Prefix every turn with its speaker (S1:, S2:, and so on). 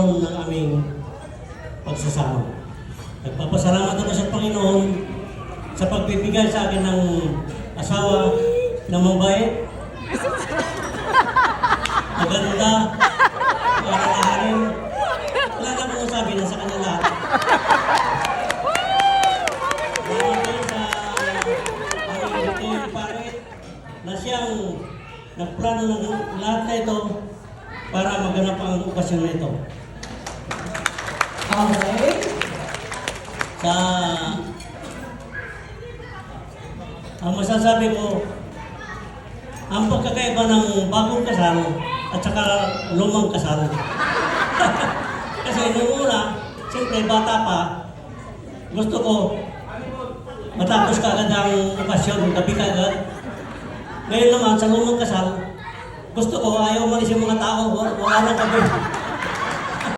S1: ng aming pagsasama. Nagpapasalamat ako sa Panginoon sa pagbibigay sa akin ng asawa na mabait, maganda, makakahanin. Wala na akong sabi na sa kanila. Salamat din sa aming hotel parit na siyang nagplano ng lahat na ito para maganap ang okasyon na ito.
S2: Okay.
S1: Ang masasabi ko, ang pagkakaiba ng bagong kasal at saka lumang kasal. Kasi nung una, siyempre bata pa, gusto ko matapos ka agad ang okasyon, gabi ka agad. Ngayon naman, sa lumang kasal, gusto ko ayaw malis yung mga tao, wala nang gabi.